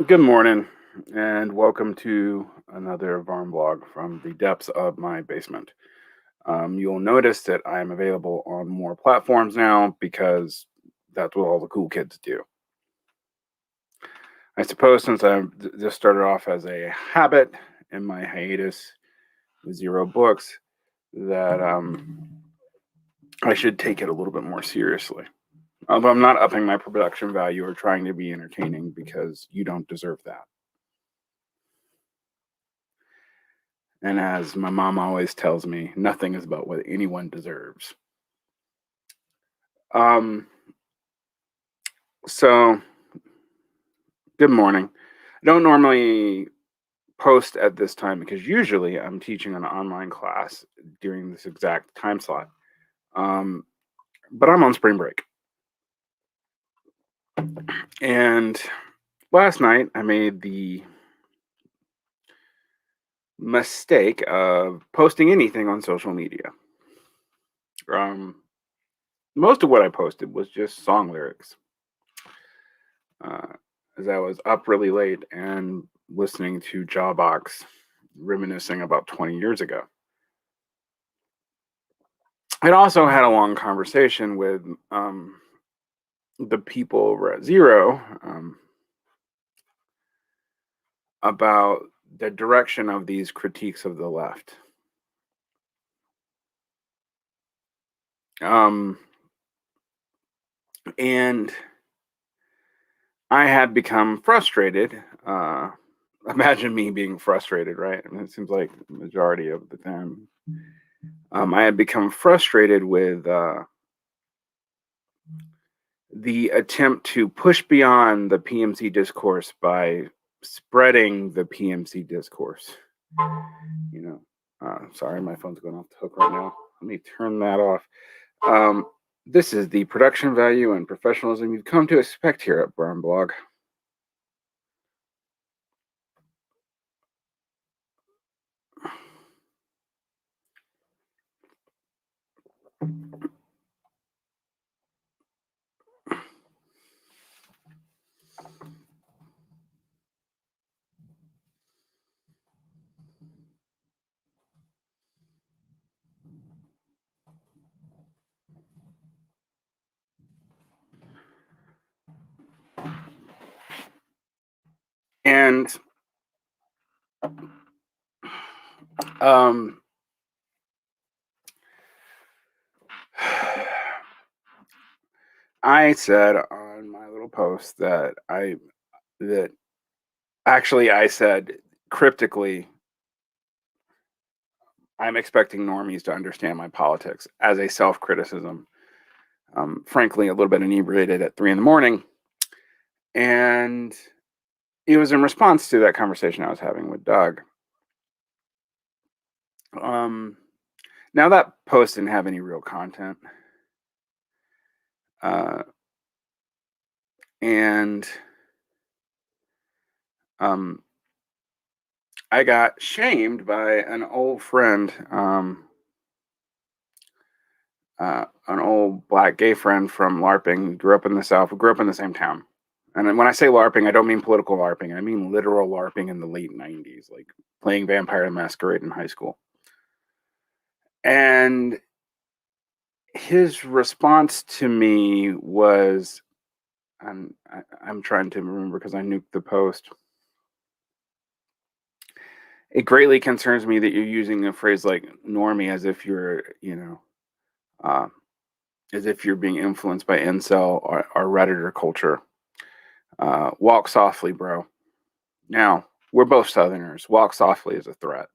Good morning, and welcome to another Varn blog from the depths of my basement. You'll notice that I'm available on more platforms now because that's what all the cool kids do. I suppose since just started off as a habit in my hiatus with 0 books, that I should take it a little bit more seriously. Although I'm not upping my production value or trying to be entertaining because you don't deserve that. And as my mom always tells me, nothing is about what anyone deserves. So good morning. I don't normally post at this time because usually I'm teaching an online class during this exact time slot. But I'm on spring break. And last night I made the mistake of posting anything on social media. Most of what I posted was just song lyrics. As I was up really late and listening to Jawbox reminiscing about 20 years ago. I also had a long conversation with the people over at Zero about the direction of these critiques of the left. And I had become frustrated. Imagine me being frustrated, right? I mean, it seems like the majority of the time. I had become frustrated with the attempt to push beyond the PMC discourse by spreading the PMC discourse. Sorry, my phone's going off the hook right now. Let me turn that off. This is the production value and professionalism you've come to expect here at Varn Blog. And I said on my little post that I said cryptically, I'm expecting normies to understand my politics as a self-criticism. Frankly, a little bit inebriated at 3 a.m. And it was in response to that conversation I was having with Doug. Now that post didn't have any real content. And I got shamed by an old friend, an old black gay friend from LARPing. Grew up in the South. We grew up in the same town. And when I say LARPing, I don't mean political LARPing. I mean literal LARPing in the late 90s, like playing Vampire the Masquerade in high school. And his response to me was, I'm trying to remember because I nuked the post. It greatly concerns me that you're using a phrase like normie as if you're, as if you're being influenced by incel or Redditor culture. Walk softly, bro. Now, we're both Southerners. Walk softly is a threat.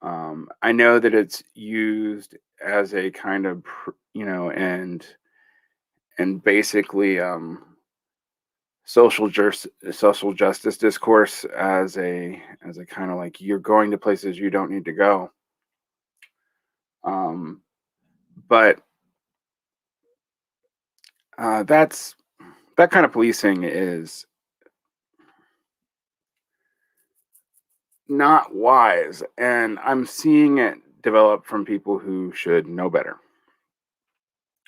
I know that it's used as a kind of, and basically social justice discourse as a kind of like you're going to places you don't need to go. But that kind of policing is not wise. And I'm seeing it develop from people who should know better.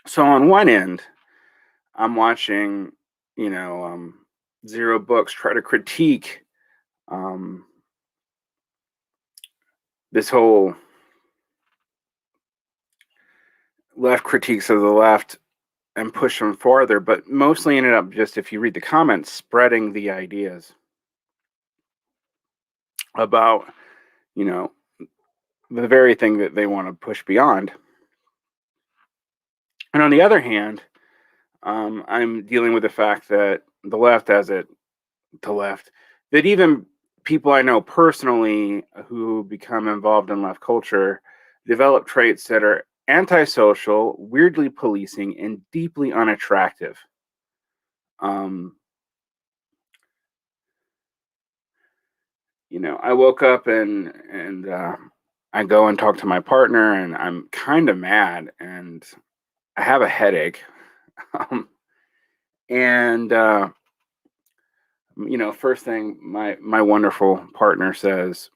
So on one end, I'm watching, Zero Books try to critique um, this whole left critiques of the left and push them farther, but mostly ended up just, if you read the comments, spreading the ideas about, you know, the very thing that they want to push beyond. And on the other hand, I'm dealing with the fact that the left has it, the left, that even people I know personally who become involved in left culture develop traits that are antisocial, weirdly policing, and deeply unattractive. Um, I woke up and I go and talk to my partner, and I'm kind of mad, and I have a headache. um, and first thing my wonderful partner says,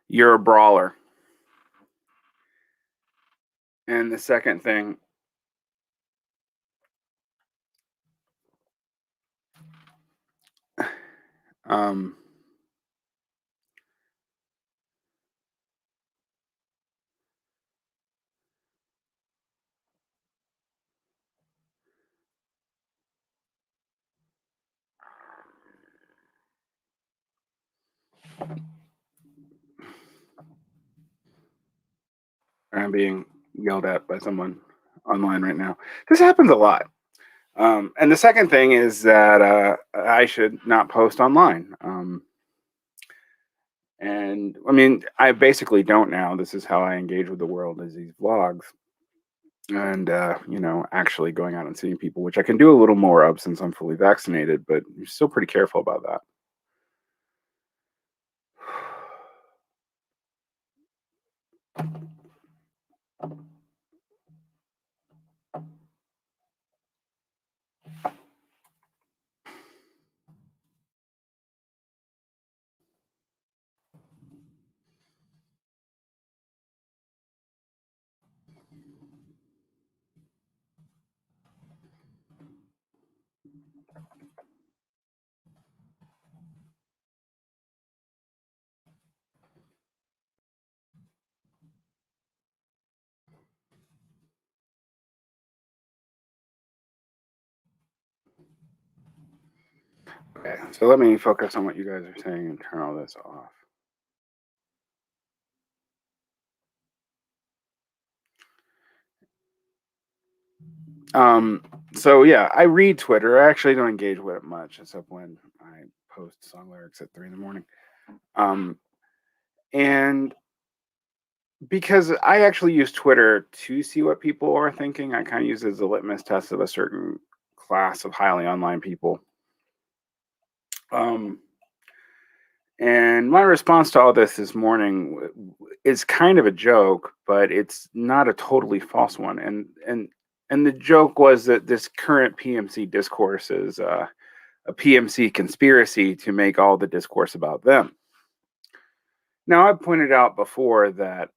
"You're a brawler." And the second thing, um, I'm being yelled at by someone online right now. This happens a lot. And the second thing is that I should not post online. And I mean, I basically don't now. This is how I engage with the world, is these vlogs and, actually going out and seeing people, which I can do a little more of since I'm fully vaccinated, but I'm still pretty careful about that. Okay, so let me focus on what you guys are saying and turn all this off. So yeah, I read Twitter. I actually don't engage with it much, except when I post song lyrics at 3 in the morning. And because I actually use Twitter to see what people are thinking, I kind of use it as a litmus test of a certain class of highly online people. Um, and my response to all this morning is kind of a joke, but it's not a totally false one. And the joke was that this current PMC discourse is a PMC conspiracy to make all the discourse about them. Now, I've pointed out before that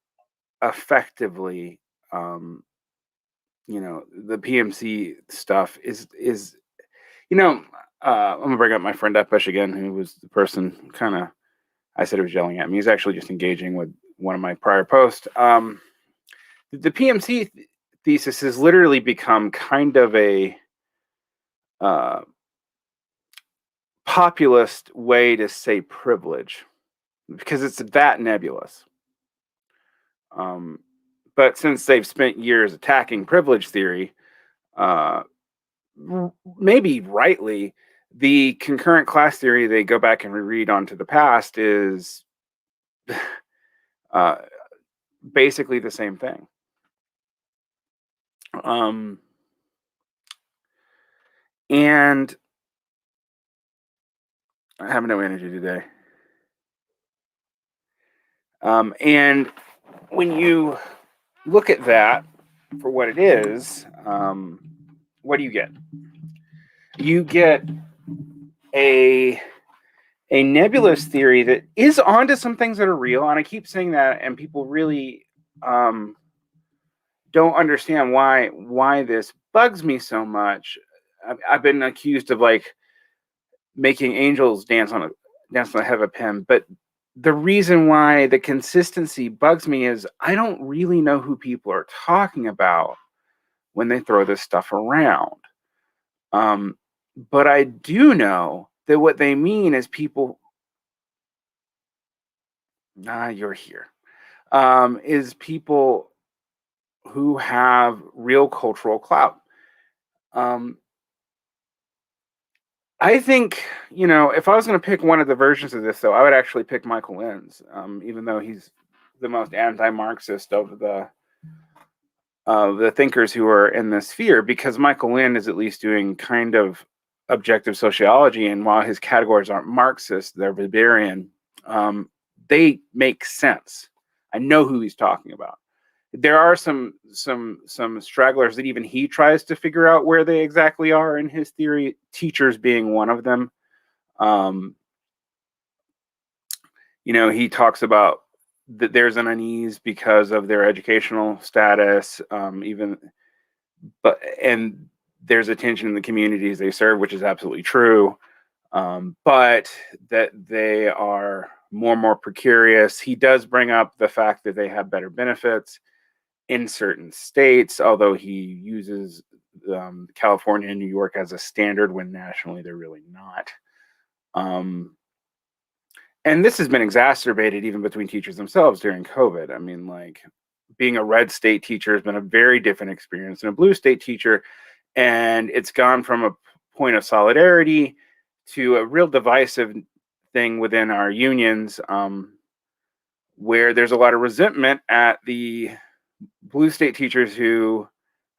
effectively, the PMC stuff is I'm gonna bring up my friend Epish again, who was the person kind of I said he was yelling at me. He's actually just engaging with one of my prior posts. The PMC thesis has literally become kind of a uh, populist way to say privilege because it's that nebulous. Um, but since they've spent years attacking privilege theory, uh, maybe rightly, the concurrent class theory they go back and reread onto the past is uh, basically the same thing. Um, and I have no energy today. And when you look at that for what it is, what do you get? You get a nebulous theory that is onto some things that are real, and I keep saying that, and people really don't understand why this bugs me so much. I've been accused of like making angels dance on the head of a pin, but the reason why the consistency bugs me is I don't really know who people are talking about when they throw this stuff around. But I do know that what they mean is people. You're here. Is people who have real cultural clout. Um, I think, if I was going to pick one of the versions of this, though, I would actually pick Michael Lind's, even though he's the most anti-Marxist of the thinkers who are in this sphere, because Michael Lind is at least doing kind of objective sociology, and while his categories aren't Marxist, they're Weberian, they make sense. I know who he's talking about. There are some stragglers that even he tries to figure out where they exactly are in his theory, teachers being one of them. He talks about that there's an unease because of their educational status, and there's a tension in the communities they serve, which is absolutely true. But that they are more and more precarious. He does bring up the fact that they have better benefits in certain states, although he uses California and New York as a standard when nationally they're really not. And this has been exacerbated even between teachers themselves during COVID. I mean, like, being a red state teacher has been a very different experience than a blue state teacher. And it's gone from a point of solidarity to a real divisive thing within our unions, where there's a lot of resentment at the blue state teachers who,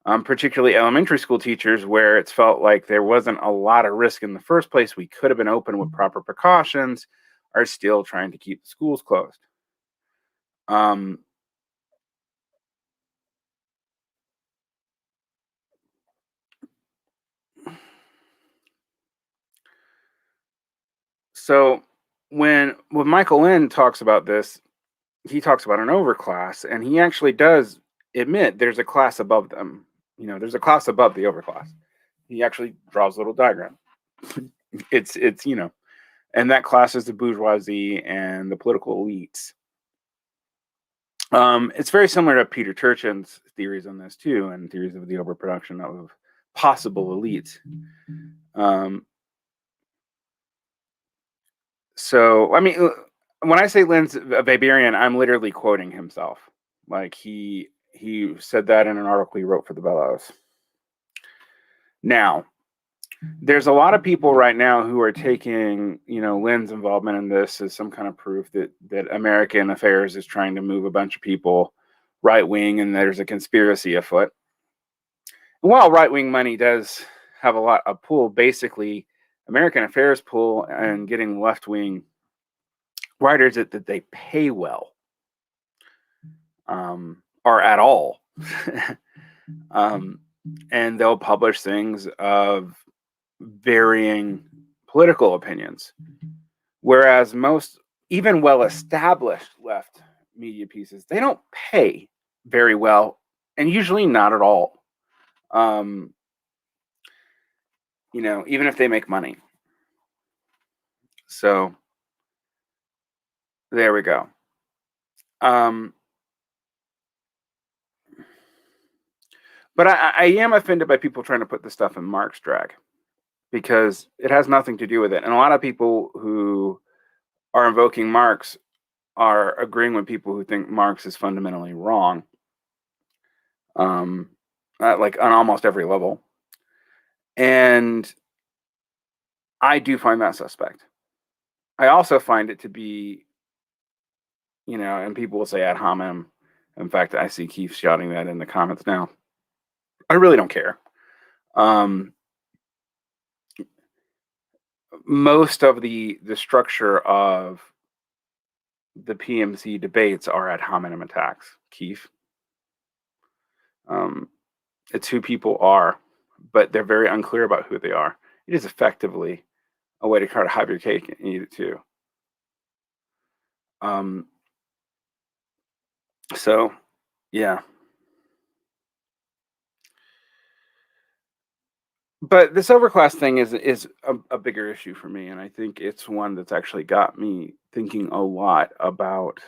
particularly elementary school teachers, where it's felt like there wasn't a lot of risk in the first place. We could have been open with proper precautions, are still trying to keep the schools closed. So when Michael Lind talks about this, he talks about an overclass, and he actually does admit there's a class above them. There's a class above the overclass. He actually draws a little diagram. it's and that class is the bourgeoisie and the political elites. It's very similar to Peter Turchin's theories on this too, and theories of the overproduction of possible elites. So, I mean, when I say Lind's a Weberian, I'm literally quoting himself. Like, he said that in an article he wrote for the Bellows. Now, there's a lot of people right now who are taking, Lind's involvement in this as some kind of proof that American Affairs is trying to move a bunch of people right wing, and there's a conspiracy afoot. And while right wing money does have a lot of pull, basically, American Affairs pull and getting left wing writers that they pay well, or at all. And they'll publish things of varying political opinions. Whereas most, even well-established left media pieces, they don't pay very well, and usually not at all. Even if they make money. So there we go. But I am offended by people trying to put this stuff in Marx drag, because it has nothing to do with it. And a lot of people who are invoking Marx are agreeing with people who think Marx is fundamentally wrong, like on almost every level. And I do find that suspect. I also find it to be, and people will say ad hominem. In fact, I see Keith shouting that in the comments now. I really don't care. Most of the structure of the PMC debates are ad hominem attacks, Keith. It's who people are. but they're very unclear about who they are. It is effectively a way to try to hide your cake and eat it too. So, yeah. But this overclass thing is a bigger issue for me, and I think it's one that's actually got me thinking a lot about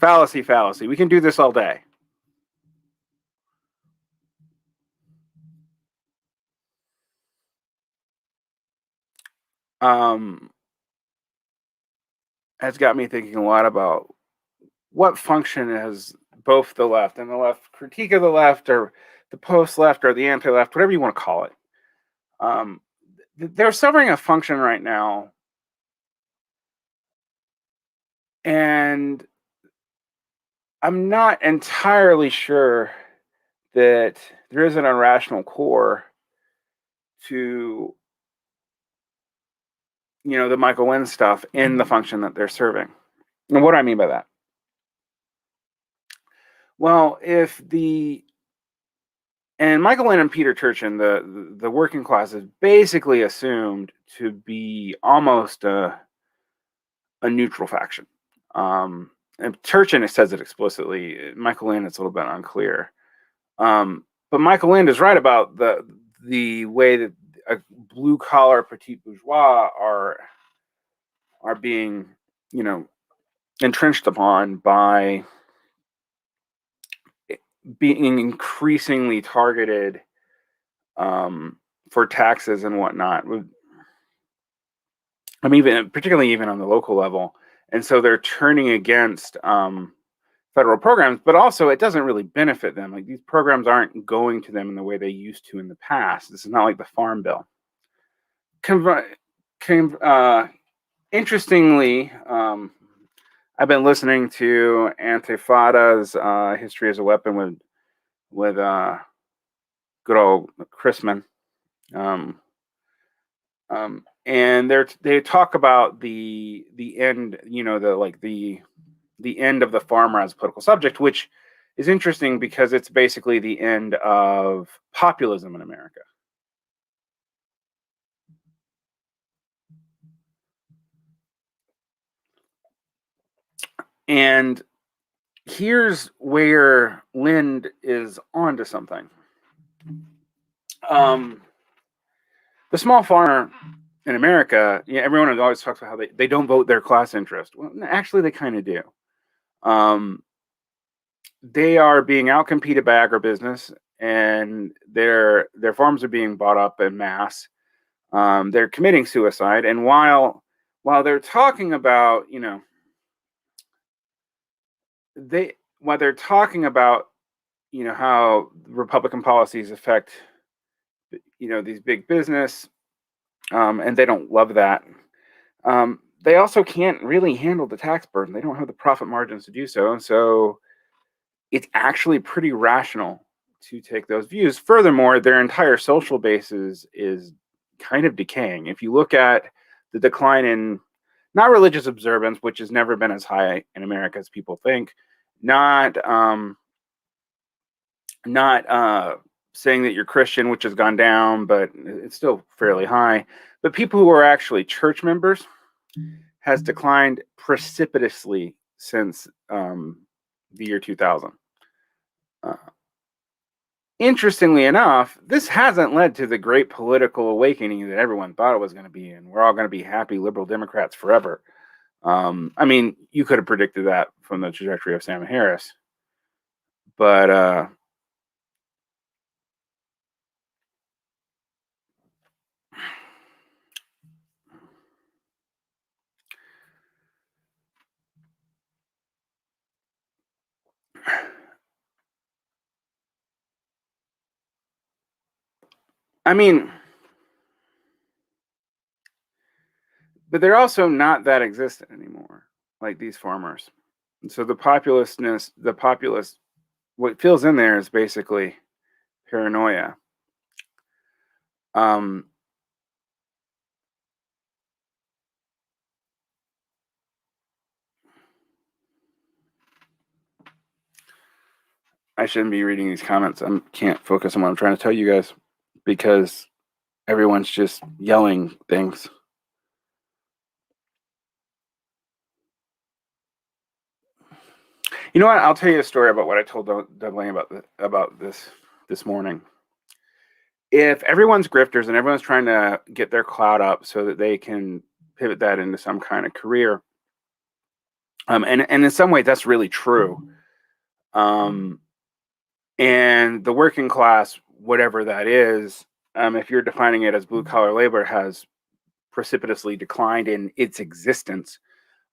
fallacy. We can do this all day. Um, has got me thinking a lot about what function has both the left and the left critique of the left, or the post left, or the anti left, whatever you want to call it. They're serving a function right now, and I'm not entirely sure that there is an irrational core to, the Michael Lynn stuff in the function that they're serving. And what do I mean by that? Well, and Michael Lynn and Peter Turchin, the working class is basically assumed to be almost a neutral faction. And Turchin says it explicitly. Michael Lynn, it's a little bit unclear. But Michael Lynn is right about the way that blue collar petit bourgeois are being, entrenched upon by being increasingly targeted for taxes and whatnot. I mean, particularly even on the local level, and so they're turning against federal programs, but also it doesn't really benefit them. Like, these programs aren't going to them in the way they used to in the past. This is not like the Farm Bill. Interestingly, I've been listening to Antifada's History as a Weapon with good old Chrisman. And they talk about the end, the end of the farmer as a political subject, which is interesting because it's basically the end of populism in America. And here's where Lind is onto something. The small farmer in America, everyone always talks about how they don't vote their class interest. Well, actually, they kind of do. They are being outcompeted by agribusiness, and their farms are being bought up en masse. They're committing suicide, and while they're talking about, while they're talking about, how Republican policies affect, these big business, and they don't love that. They also can't really handle the tax burden. They don't have the profit margins to do so, and so it's actually pretty rational to take those views. Furthermore, their entire social base is kind of decaying. If you look at the decline in not religious observance, which has never been as high in America as people think, not saying that you're Christian, which has gone down, but it's still fairly high. But people who are actually church members has declined precipitously since the year 2000. Interestingly enough, this hasn't led to the great political awakening that everyone thought it was going to be, and we're all going to be happy liberal Democrats forever. I mean, you could have predicted that from the trajectory of Sam Harris, but I mean, but they're also not that existent anymore, like these farmers. And so the populist, what fills in there is basically paranoia. Um, I shouldn't be reading these comments. I can't focus on what I'm trying to tell you guys because everyone's just yelling things. You know what? I'll tell you a story about what I told Doug Lane about this morning. If everyone's grifters and everyone's trying to get their clout up so that they can pivot that into some kind of career, and in some way that's really true. And the working class, whatever that is, if you're defining it as blue collar labor, has precipitously declined in its existence.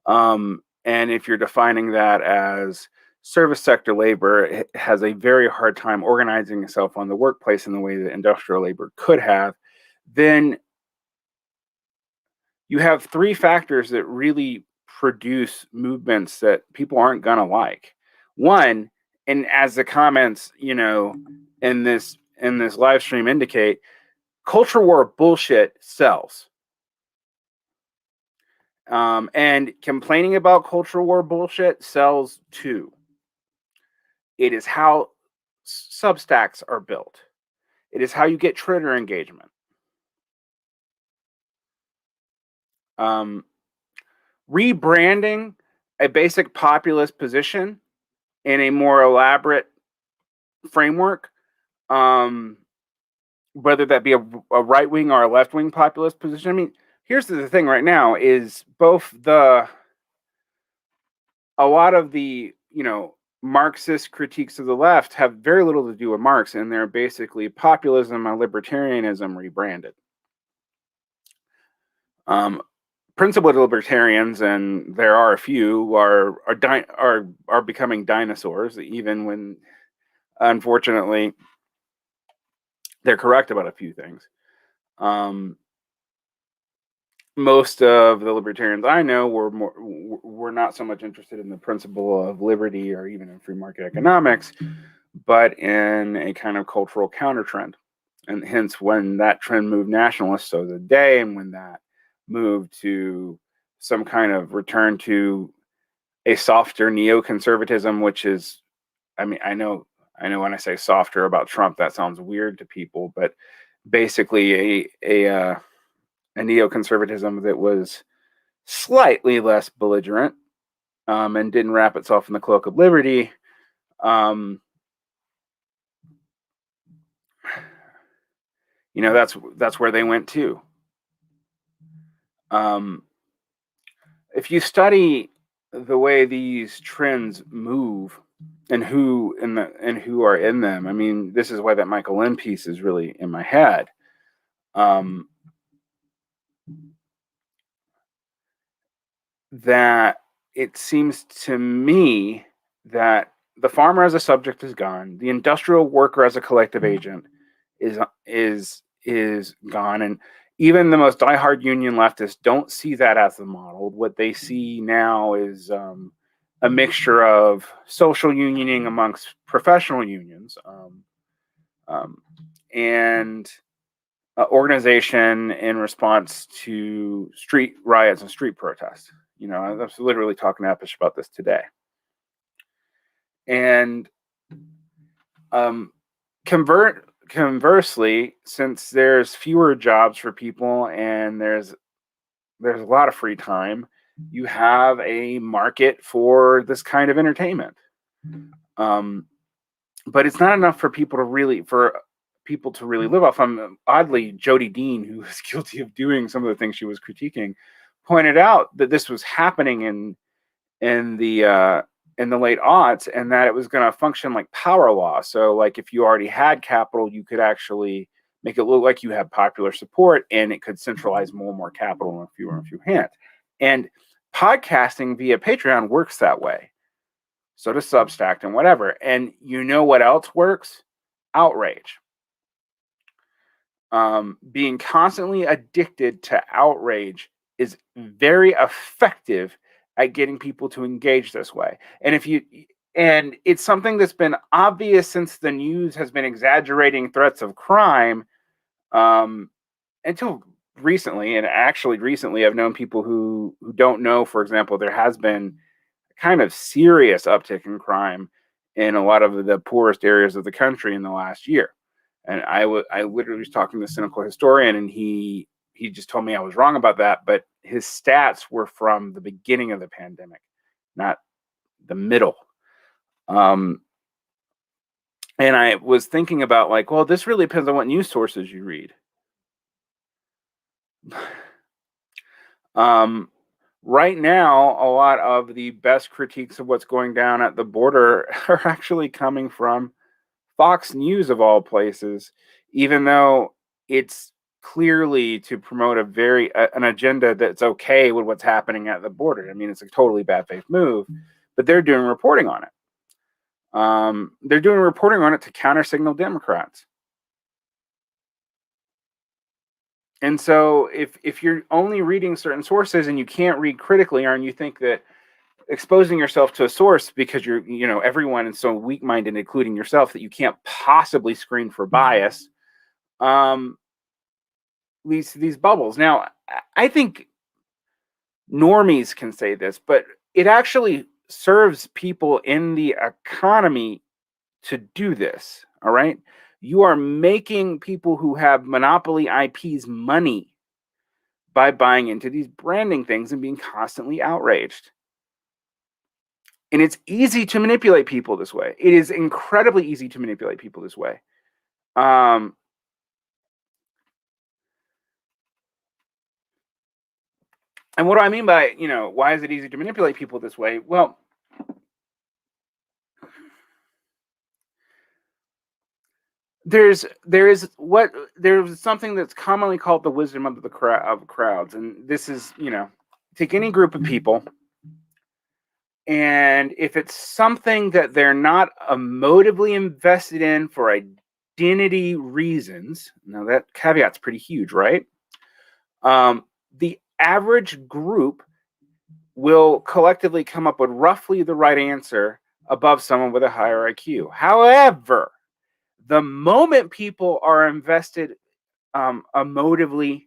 And if you're defining that as service sector labor, it has a very hard time organizing itself on the workplace in the way that industrial labor could have, then you have three factors that really produce movements that people aren't gonna like. One, and as the comments, in this live stream indicate, culture war bullshit sells. And complaining about culture war bullshit sells too. It is how Substacks are built. It is how you get Twitter engagement. Rebranding a basic populist position in a more elaborate framework, whether that be a right-wing or a left-wing populist position. I mean, here's the thing right now is a lot of the, Marxist critiques of the left have very little to do with Marx, and they're basically populism and libertarianism rebranded. Principled libertarians, and there are a few, are becoming dinosaurs, even when, unfortunately, they're correct about a few things. Most of the libertarians I know were not so much interested in the principle of liberty or even in free market economics, but in a kind of cultural counter trend. And hence, when that trend moved nationalist, so the day, and when that moved to some kind of return to a softer neoconservatism, which is, I mean, I know when I say softer about Trump, that sounds weird to people, but basically a neoconservatism that was slightly less belligerent, and didn't wrap itself in the cloak of liberty. That's where they went to. If you study the way these trends move and who are in them, I mean, this is why that Michael Lynn piece is really in my head. That it seems to me that the farmer as a subject is gone. The industrial worker as a collective agent is gone, and even the most diehard union leftists don't see that as the model. What they see now is a mixture of social unioning amongst professional unions, and organization in response to street riots and street protests. I was literally talking to Epish about this today. And conversely, since there's fewer jobs for people and there's a lot of free time, you have a market for this kind of entertainment. But it's not enough for people to really live off. Oddly, Jody Dean, who was guilty of doing some of the things she was critiquing, pointed out that this was happening in the late aughts, and that it was going to function like power law. So, like, if you already had capital, you could actually make it look like you had popular support, and it could centralize more and more capital in fewer and fewer hands. And podcasting via Patreon works that way. So does Substack and whatever. And you know what else works? Outrage. Being constantly addicted to outrage is very effective at getting people to engage this way. And it's something that's been obvious since the news has been exaggerating threats of crime, until recently. And actually recently I've known people who don't know, for example, there has been a kind of serious uptick in crime in a lot of the poorest areas of the country in the last year. And I literally was talking to a cynical historian, and he just told me I was wrong about that, but his stats were from the beginning of the pandemic, not the middle. And I was thinking about, like, well, this really depends on what news sources you read. Right now, a lot of the best critiques of what's going down at the border are actually coming from Fox News, of all places, even though it's clearly to promote an agenda that's okay with what's happening at the border. I mean, it's a totally bad faith move, but they're doing reporting on it. They're doing reporting on it to counter signal Democrats. And so if you're only reading certain sources and you can't read critically, or and you think that exposing yourself to a source because everyone is so weak-minded, including yourself, that you can't possibly screen for bias, leads to these bubbles. Now, I think normies can say this, but it actually serves people in the economy to do this. All right. You are making people who have monopoly IPs money by buying into these branding things and being constantly outraged. And it's easy to manipulate people this way. It is incredibly easy to manipulate people this way. And what do I mean by, why is it easy to manipulate people this way? Well, there's something that's commonly called the wisdom of crowds, and this is, take any group of people, and if it's something that they're not emotively invested in for identity reasons, now that caveat's pretty huge, right? The average group will collectively come up with roughly the right answer above someone with a higher IQ. However, the moment people are invested emotively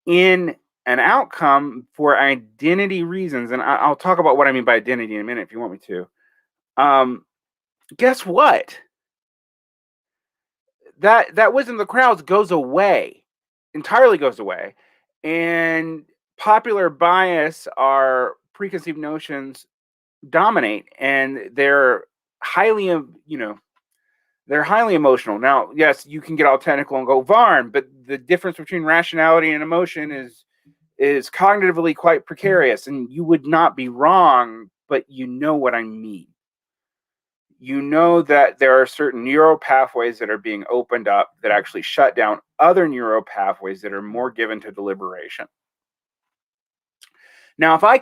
in an outcome for identity reasons, and I'll talk about what I mean by identity in a minute if you want me to, guess what? That wisdom of the crowds goes away, entirely goes away, and popular bias, our preconceived notions, dominate, and they're highly, they're highly emotional. Now, yes, you can get all technical and go Varn, but the difference between rationality and emotion is cognitively quite precarious, and you would not be wrong, but you know what I mean. You know that there are certain neural pathways that are being opened up that actually shut down other neural pathways that are more given to deliberation. Now, if I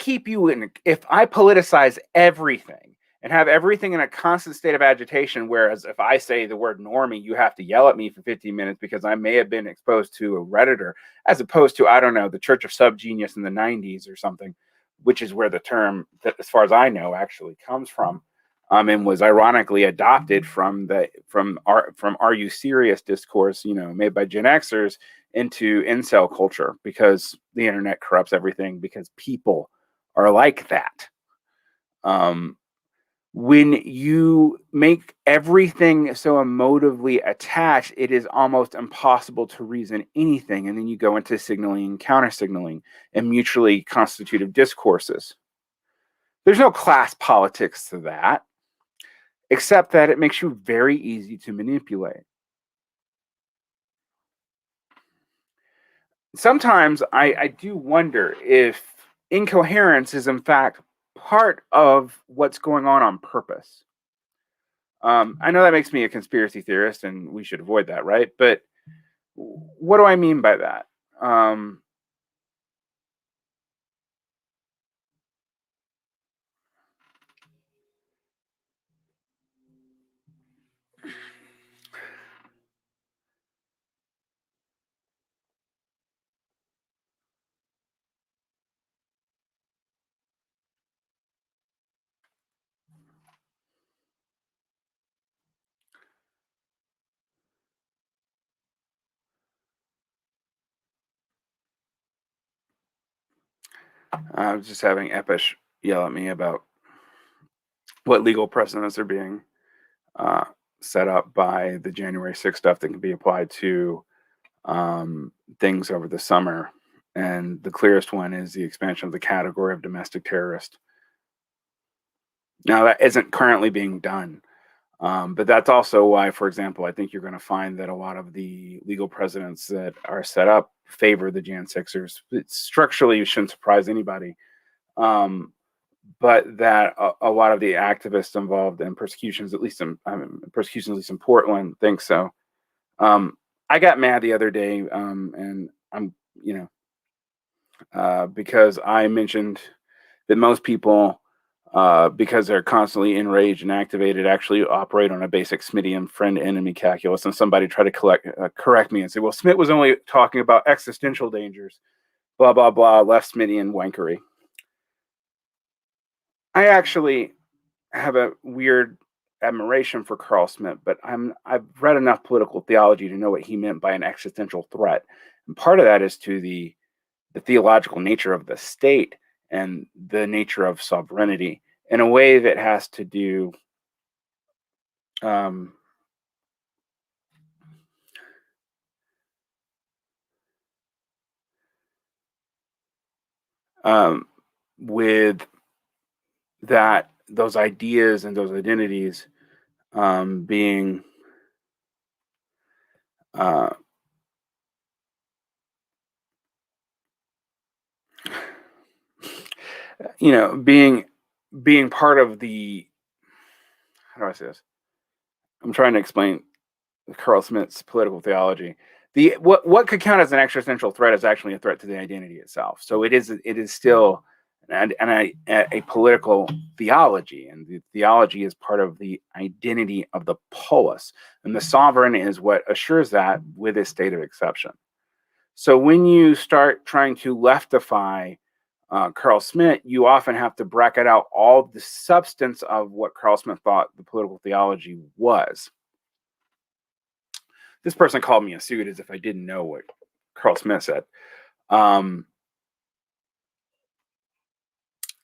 politicize everything and have everything in a constant state of agitation, whereas if I say the word normie, you have to yell at me for 15 minutes because I may have been exposed to a Redditor, as opposed to, I don't know, the Church of Subgenius in the 90s or something, which is where the term, that, as far as I know, actually comes from, and was ironically adopted from Are You Serious discourse, made by Gen Xers, into incel culture, because the internet corrupts everything, because people are like that. When you make everything so emotively attached, it is almost impossible to reason anything. And then you go into signaling and counter signaling and mutually constitutive discourses. There's no class politics to that, except that it makes you very easy to manipulate. Sometimes I do wonder if incoherence is in fact part of what's going on purpose. I know that makes me a conspiracy theorist, and we should avoid that, right? But what do I mean by that? I was just having Epish yell at me about what legal precedents are being uh, set up by the January 6th stuff that can be applied to things over the summer. And the clearest one is the expansion of the category of domestic terrorist. Now, that isn't currently being done. But that's also why, for example, I think you're going to find that a lot of the legal precedents that are set up favor the Jan 6ers. Structurally, you shouldn't surprise anybody. But that a lot of the activists involved in persecutions, at least in Portland, think so. I got mad the other day, and I'm, because I mentioned that most people, because they're constantly enraged and activated, actually operate on a basic Smithian friend-enemy calculus. And somebody tried to correct me and say, well, Smith was only talking about existential dangers, blah, blah, blah, left Smithian wankery. I actually have a weird admiration for Carl Smith, but I've read enough political theology to know what he meant by an existential threat. And part of that is to the theological nature of the state and the nature of sovereignty in a way that has to do um, um, with those ideas and those identities being uh, being part of the, how do I say this? I'm trying to explain Carl Smith's political theology. The what could count as an existential threat is actually a threat to the identity itself. So it is still a political theology, and the theology is part of the identity of the polis, and the sovereign is what assures that with a state of exception. So when you start trying to leftify Carl Smith, you often have to bracket out all the substance of what Carl Smith thought the political theology was. This person called me a suit as if I didn't know what Carl Smith said. Um,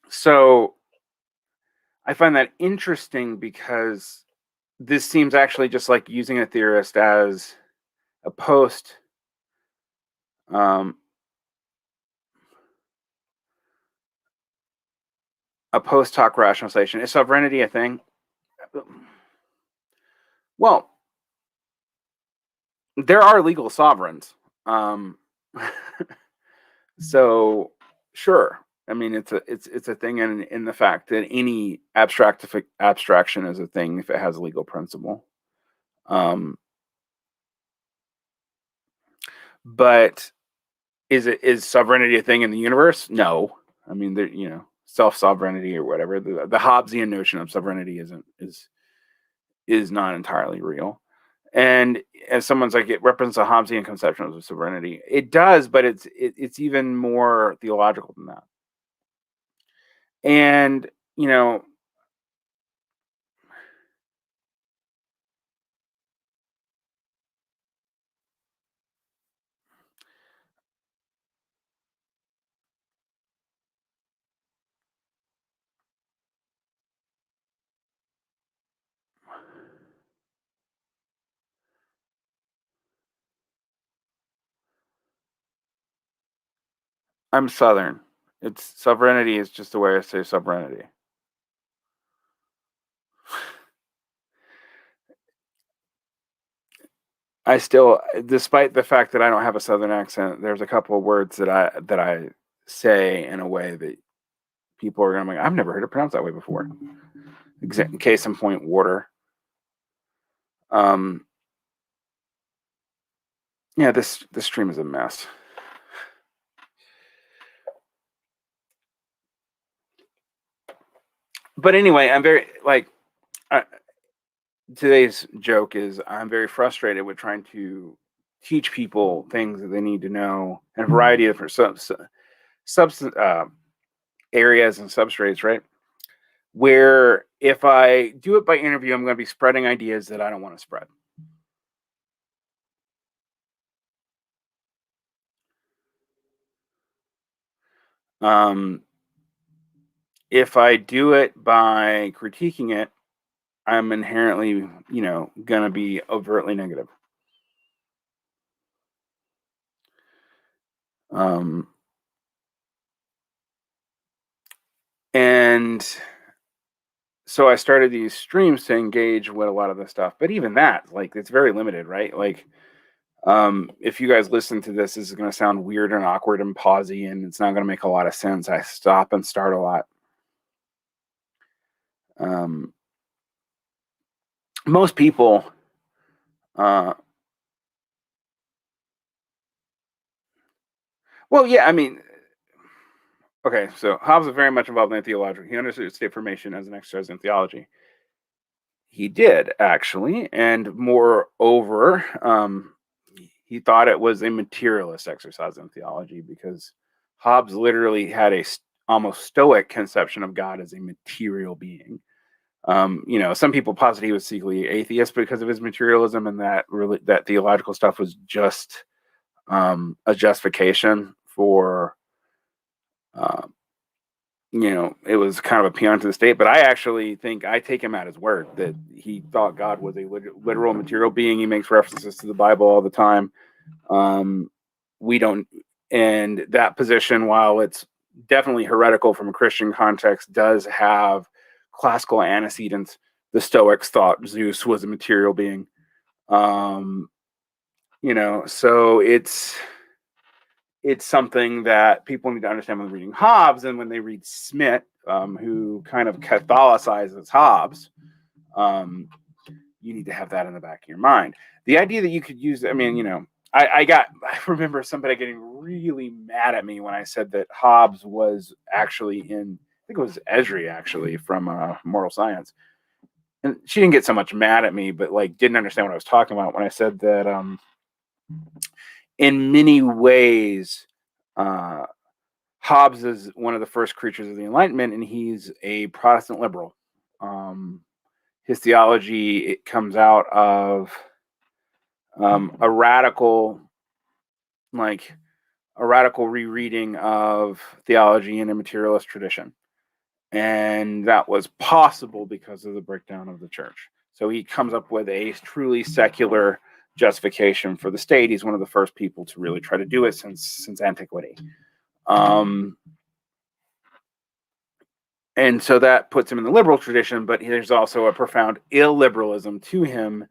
so I find that interesting because this seems actually just like using a theorist as a um, post hoc rationalization. Is sovereignty a thing? Well, there are legal sovereigns. So sure. I mean, it's a thing in the fact that any abstraction is a thing if it has a legal principle. But is sovereignty a thing in the universe? No. I mean, self sovereignty or whatever. The Hobbesian notion of sovereignty is not entirely real. And as someone's like, it represents a Hobbesian conception of sovereignty. It does, but it's even more theological than that. And I'm Southern. It's sovereignty is just the way I say sovereignty. I still, despite the fact that I don't have a Southern accent, there's a couple of words that I say in a way that people are going to be like, I've never heard it pronounced that way before. Case in point, water. Yeah, this stream is a mess. But anyway, I'm very today's joke is I'm very frustrated with trying to teach people things that they need to know in a variety of different substance areas and substrates, right? Where if I do it by interview, I'm going to be spreading ideas that I don't want to spread. If I do it by critiquing it, I'm inherently, gonna be overtly negative. And so I started these streams to engage with a lot of the stuff, but even that, like, it's very limited, right? Like, if you guys listen to this is going to sound weird and awkward and pausy, and it's not going to make a lot of sense. I stop and start a lot. Most people, well, yeah, I mean, okay, so Hobbes was very much involved in theology. He understood state formation as an exercise in theology. He did, actually, and moreover, he thought it was a materialist exercise in theology because Hobbes literally had a almost stoic conception of God as a material being. Some people posit he was secretly atheist because of his materialism, and that really that theological stuff was just a justification for, it was kind of a paean to the state. But I actually think I take him at his word that he thought God was a literal material being. He makes references to the Bible all the time. We don't, and that position, while it's definitely heretical from a Christian context, does have classical antecedents. The Stoics thought Zeus was a material being. So it's something that people need to understand when they're reading Hobbes, and when they read Smith, who kind of Catholicizes Hobbes. You need to have that in the back of your mind. The idea that you could use, I remember somebody getting really mad at me when I said that Hobbes was actually in, I think it was Esri actually from Moral Science. And she didn't get so much mad at me, but like didn't understand what I was talking about when I said that in many ways, Hobbes is one of the first creatures of the Enlightenment, and he's a Protestant liberal. His theology, it comes out of a radical rereading of theology in a materialist tradition. And that was possible because of the breakdown of the church. So he comes up with a truly secular justification for the state. He's one of the first people to really try to do it since antiquity. And so that puts him in the liberal tradition, but there's also a profound illiberalism to him,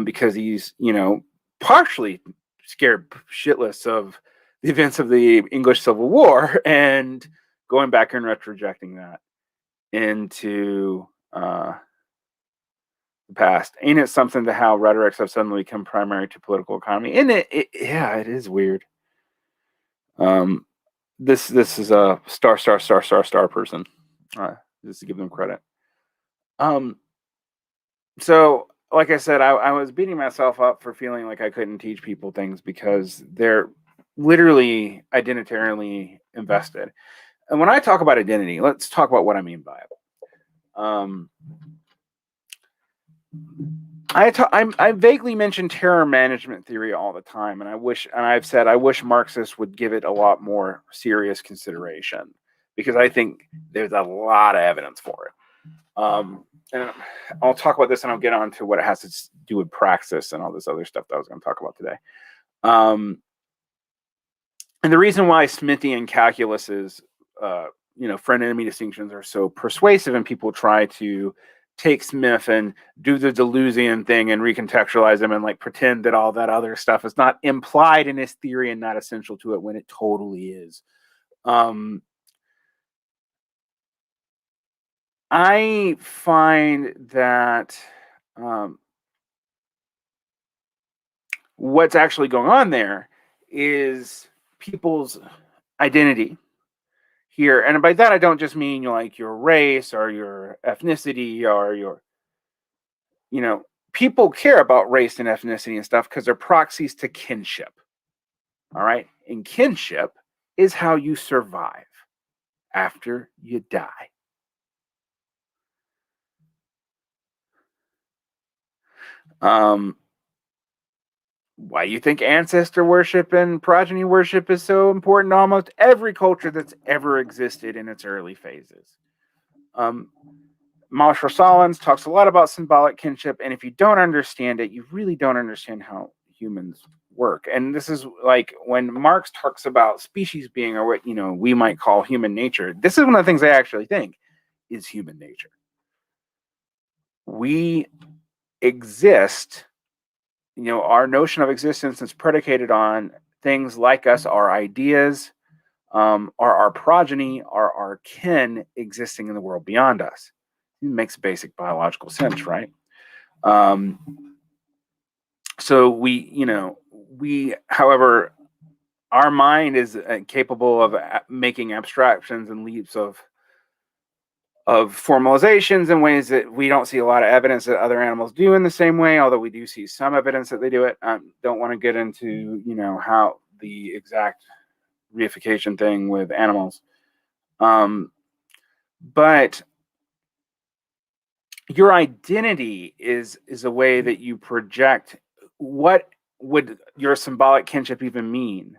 because he's, partially scared shitless of the events of the English Civil War and going back and retrojecting that into the past. Ain't it something to how rhetorics have suddenly become primary to political economy? And it is weird. This is a star person. Just to give them credit. So like I said, I was beating myself up for feeling like I couldn't teach people things because they're literally identitarianly invested. And when I talk about identity, let's talk about what I mean by it. I vaguely mention terror management theory all the time, and I've said I wish Marxists would give it a lot more serious consideration, because I think there's a lot of evidence for it. And I'll talk about this, and I'll get on to what it has to do with Praxis and all this other stuff that I was going to talk about today. And the reason why Smithian calculus's friend-enemy distinctions are so persuasive, and people try to take Smith and do the Deleuzian thing and recontextualize them and like pretend that all that other stuff is not implied in his theory and not essential to it, when it totally is. I find that what's actually going on there is people's identity here. And by that, I don't just mean like your race or your ethnicity or your, people care about race and ethnicity and stuff because they're proxies to kinship. All right. And kinship is how you survive after you die. Why you think ancestor worship and progeny worship is so important to almost every culture that's ever existed in its early phases. Marshall Solins talks a lot about symbolic kinship, and if you don't understand it, you really don't understand how humans work. And this is like when Marx talks about species being, or what we might call human nature. This is one of the things I actually think is human nature. We exist. Our notion of existence is predicated on things like us, our ideas, are our progeny, are our kin existing in the world beyond us. It makes basic biological sense, right? So we, however, our mind is capable of making abstractions and leaps of formalizations in ways that we don't see a lot of evidence that other animals do in the same way, although we do see some evidence that they do it. Don't want to get into how the exact reification thing with animals, but your identity is a way that you project. What would your symbolic kinship even mean?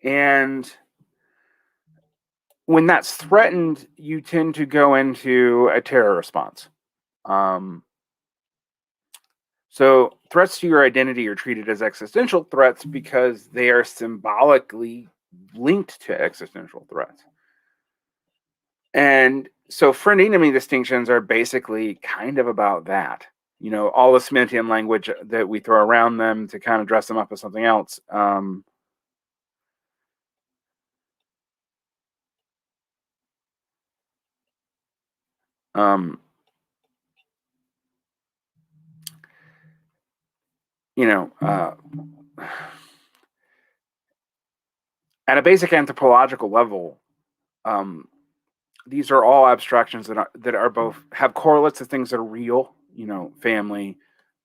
And when that's threatened, you tend to go into a terror response. So threats to your identity are treated as existential threats because they are symbolically linked to existential threats. And so friend enemy distinctions are basically kind of about that. All the Smithian language that we throw around them to kind of dress them up as something else. At a basic anthropological level, these are all abstractions that are both have correlates to things that are real, family,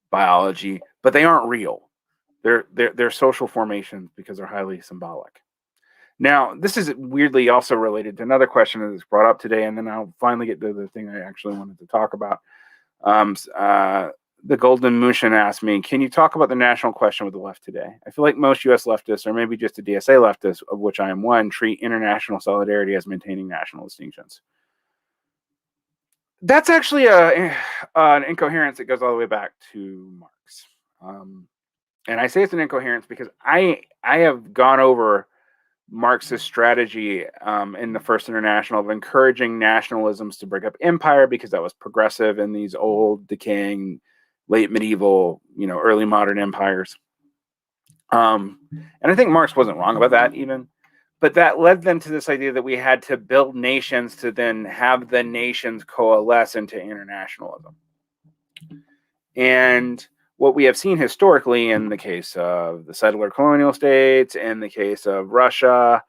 biology, but they aren't real. They're social formations because they're highly symbolic. Now, this is weirdly also related to another question that is brought up today, and then I'll finally get to the thing I actually wanted to talk about. The Golden Mushin asked me, can you talk about the national question with the left today? I feel like most U.S. leftists, or maybe just the DSA leftists, of which I am one, treat international solidarity as maintaining national distinctions. That's actually an incoherence that goes all the way back to Marx. And I say it's an incoherence because I have gone over Marxist strategy in the First International of encouraging nationalisms to break up empire because that was progressive in these old, decaying, late medieval, early modern empires. And I think Marx wasn't wrong about that even, but that led them to this idea that we had to build nations to then have the nations coalesce into internationalism. And what we have seen historically in the case of the settler colonial states, in the case of Russia,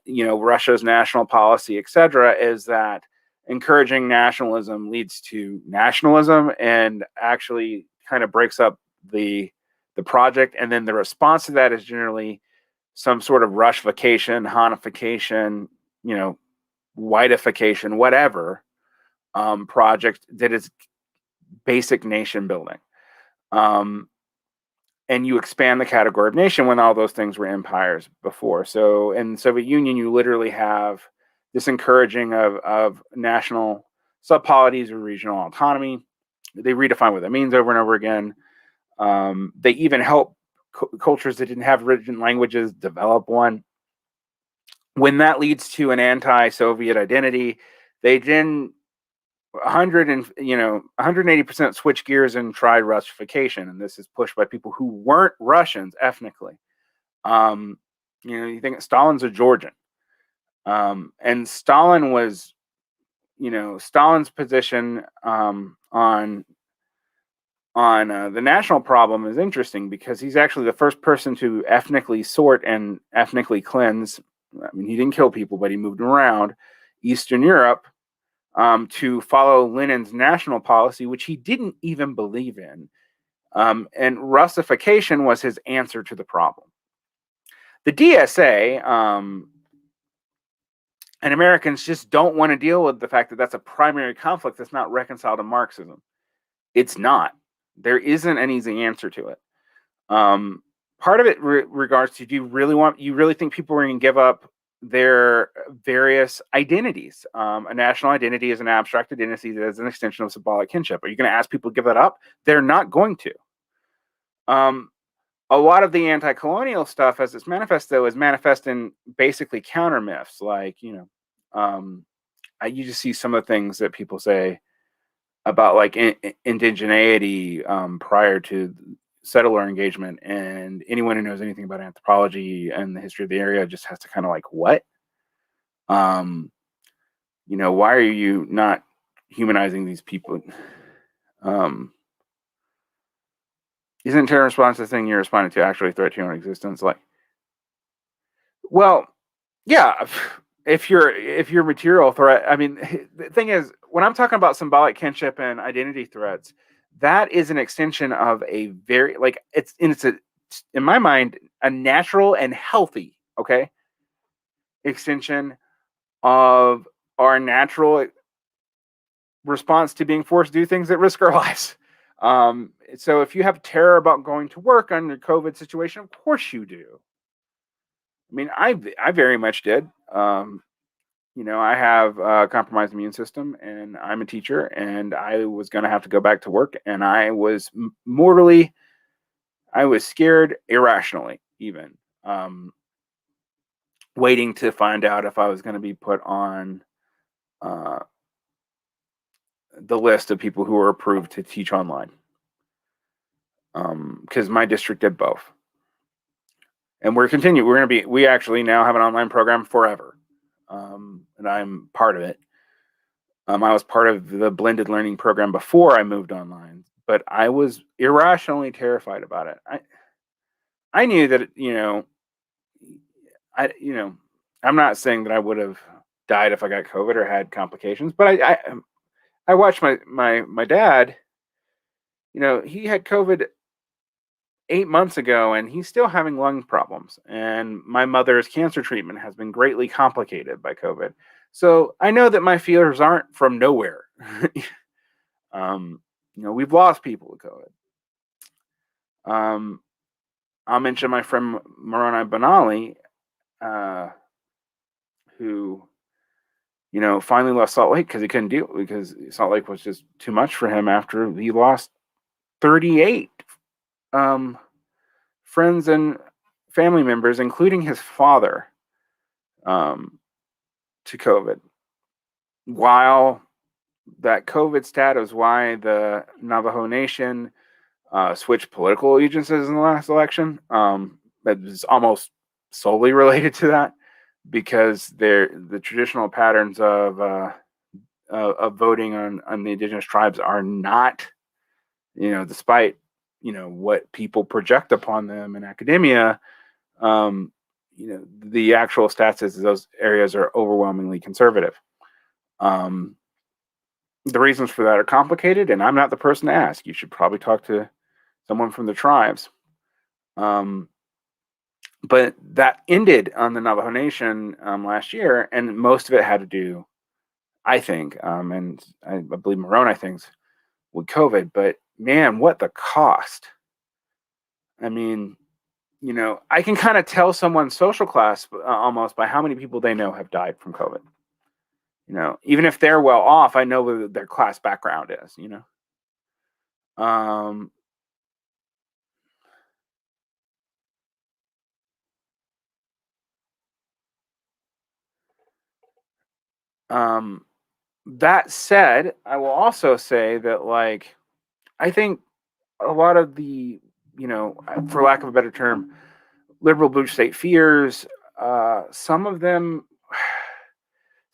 Russia's national policy, etc., is that encouraging nationalism leads to nationalism and actually kind of breaks up the project. And then the response to that is generally some sort of Russification, Hanification, whiteification, whatever project that is basic nation building. And you expand the category of nation when all those things were empires before. So in the Soviet Union, you literally have this encouraging of national subpolities or regional autonomy. They redefine what that means over and over again. They even help cultures that didn't have written languages develop one. When that leads to an anti-Soviet identity, they then 180% switch gears and try Russification, and this is pushed by people who weren't Russians ethnically. You think Stalin's a Georgian, and Stalin was, Stalin's position on the national problem is interesting because he's actually the first person to ethnically sort and ethnically cleanse. I mean, he didn't kill people, but he moved around Eastern Europe to follow Lenin's national policy, which he didn't even believe in. And Russification was his answer to the problem. The DSA And Americans just don't want to deal with the fact that that's a primary conflict that's not reconciled to Marxism. It's not. There isn't an easy answer to it. Part of it regards to, you really think people are going to give up their various identities? A national identity is an abstract identity that is an extension of symbolic kinship. Are you going to ask people to give that up? They're not going to. A lot of the anti-colonial stuff, as it's manifest, though, is manifest in basically counter myths. Like, you just see some of the things that people say about like indigeneity prior to settler engagement, and anyone who knows anything about anthropology and the history of the area just has to kind of like, what? Why are you not humanizing these people? Isn't terror response the thing you're responding to actually a threat to your own existence? Like, well, yeah, if you're material threat, I mean, the thing is, when I'm talking about symbolic kinship and identity threats, that is an extension of a very, like, it's in my mind, a natural and healthy, okay, extension of our natural response to being forced to do things that risk our lives. So if you have terror about going to work under COVID situation, of course you do. I mean, I very much did. I have a compromised immune system, and I'm a teacher, and I was going to have to go back to work, and I was I was scared irrationally, even waiting to find out if I was going to be put on the list of people who are approved to teach online, because my district did both. And we actually now have an online program forever. And I'm part of it. I was part of the blended learning program before I moved online, but I was irrationally terrified about it. I knew that, I'm not saying that I would have died if I got COVID or had complications, but I watched my dad, he had COVID 8 months ago, and he's still having lung problems. And my mother's cancer treatment has been greatly complicated by COVID. So I know that my fears aren't from nowhere. We've lost people with COVID. I'll mention my friend Moroni Benali, who, finally left Salt Lake because he couldn't deal, because Salt Lake was just too much for him after he lost 38 friends and family members, including his father, to COVID. While that COVID stat is why the Navajo Nation switched political allegiances in the last election. That is almost solely related to that, because the traditional patterns of voting on the indigenous tribes are not, despite what people project upon them in academia, the actual stats is those areas are overwhelmingly conservative. The reasons for that are complicated, and I'm not the person to ask. You should probably talk to someone from the tribes. But that ended on the Navajo Nation last year, and most of it had to do, I think, and I believe Moroni thinks, with COVID. But man, what the cost! I mean, I can kind of tell someone's social class almost by how many people they know have died from COVID. Even if they're well off, I know what their class background is. That said, I will also say that, like, I think a lot of the, for lack of a better term, liberal blue state fears, some of them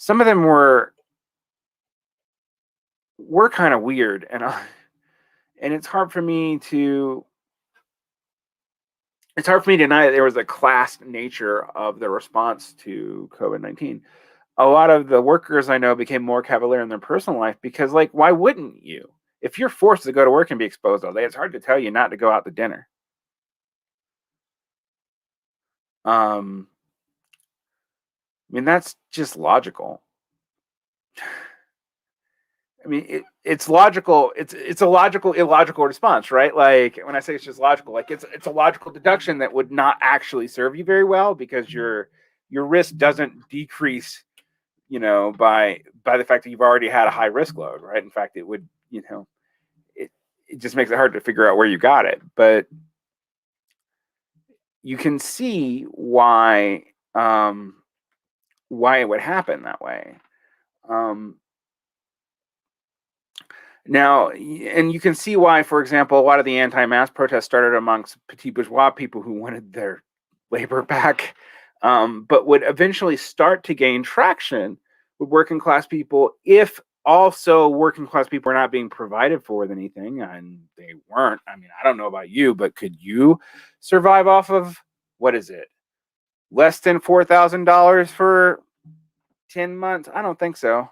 were kind of weird, and it's hard for me to deny that there was a class nature of the response to COVID-19. A lot of the workers I know became more cavalier in their personal life because, like, why wouldn't you? If you're forced to go to work and be exposed all day, it's hard to tell you not to go out to dinner. mean, that's just logical. I mean, it's logical. It's a logical, illogical response, right? Like when I say it's just logical, like it's a logical deduction that would not actually serve you very well because your risk doesn't decrease, by the fact that you've already had a high risk load, right? In fact, it would, it just makes it hard to figure out where you got it. But you can see why it would happen that way. Now, and you can see why, for example, a lot of the anti-mask protests started amongst petit bourgeois people who wanted their labor back, but would eventually start to gain traction with working class people if also working class people are not being provided for with anything, and they weren't. I mean, I don't know about you, but could you survive off of, what is it, less than $4,000 for 10 months? I don't think so.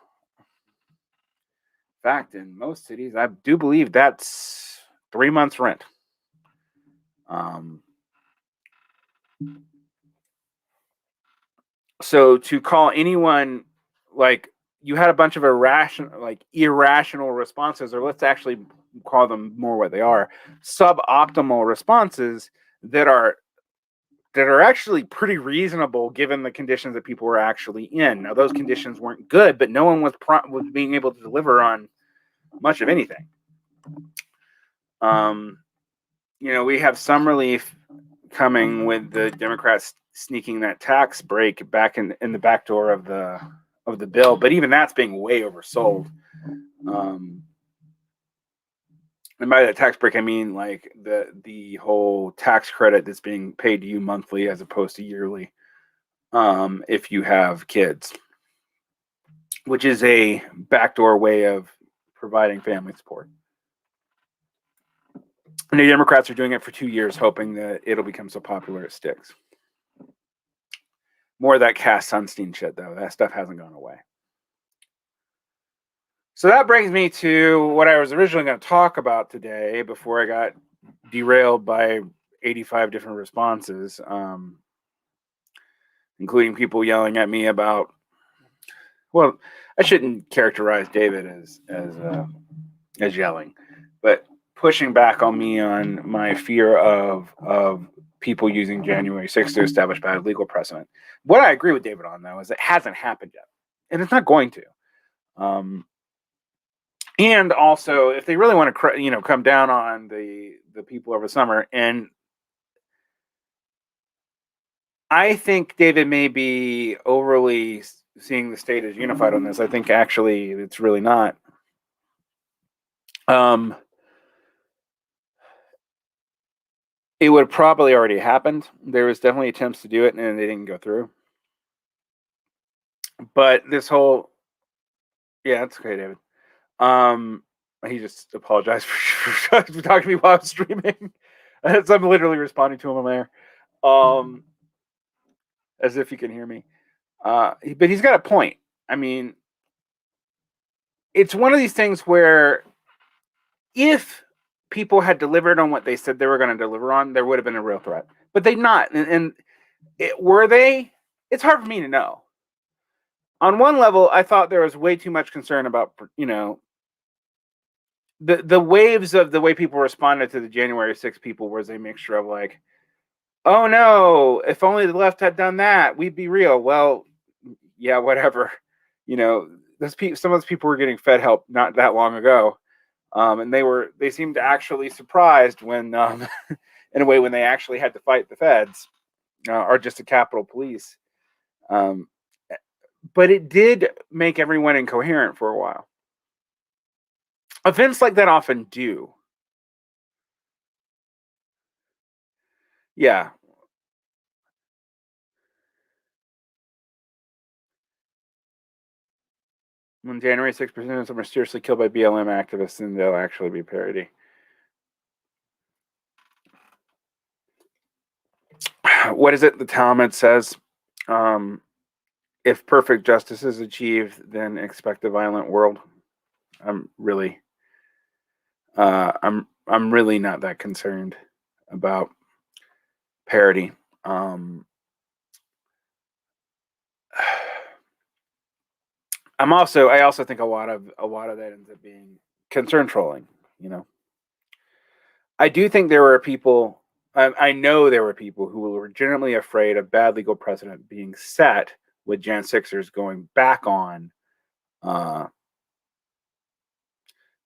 In fact, in most cities, I do believe that's 3 months rent. So to call anyone, like, you had a bunch of irrational responses, or let's actually call them more what they are, suboptimal responses that are actually pretty reasonable given the conditions that people were actually in. Now, those conditions weren't good, but no one was being able to deliver on much of anything. We have some relief coming with the Democrats sneaking that tax break back in the back door of the bill, but even that's being way oversold. And by that tax break, I mean like the whole tax credit that's being paid to you monthly as opposed to yearly, if you have kids, which is a backdoor way of providing family support. And the Democrats are doing it for 2 years, hoping that it'll become so popular it sticks. More of that Cass Sunstein shit, though. That stuff hasn't gone away. So that brings me to what I was originally going to talk about today before I got derailed by 85 different responses, including people yelling at me about, well, I shouldn't characterize David as yelling, but pushing back on me on my fear of people using January 6th to establish bad legal precedent. What I agree with David on, though, is it hasn't happened yet, and it's not going to. And also, if they really want to, come down on the people over summer, and I think David may be overly seeing the state as unified on this. I think actually it's really not. It would have probably already happened. There was definitely attempts to do it, and they didn't go through. But this whole, yeah, it's okay, David. He just apologized for talking to me while I was streaming. So I'm literally responding to him on there, as if he can hear me. But he's got a point. I mean, it's one of these things where if people had delivered on what they said they were going to deliver on, there would have been a real threat. But they've not. And were they? It's hard for me to know. On one level, I thought there was way too much concern about, the waves of the way people responded to the January 6th people was a mixture of like, oh no, if only the left had done that, we'd be real. Well, yeah, whatever. Some of those people were getting Fed help not that long ago. And they seemed actually surprised when, in a way, when they actually had to fight the feds, or just the Capitol Police. But it did make everyone incoherent for a while. Events like that often do. Yeah. When January 6th participants are mysteriously killed by BLM activists, then they'll actually be parody. What is it the Talmud says? If perfect justice is achieved, then expect a violent world. I'm really not that concerned about parody. I also think a lot of that ends up being concern trolling. I do think there were people. I know there were people who were legitimately afraid of bad legal precedent being set with Jan Sixers going back on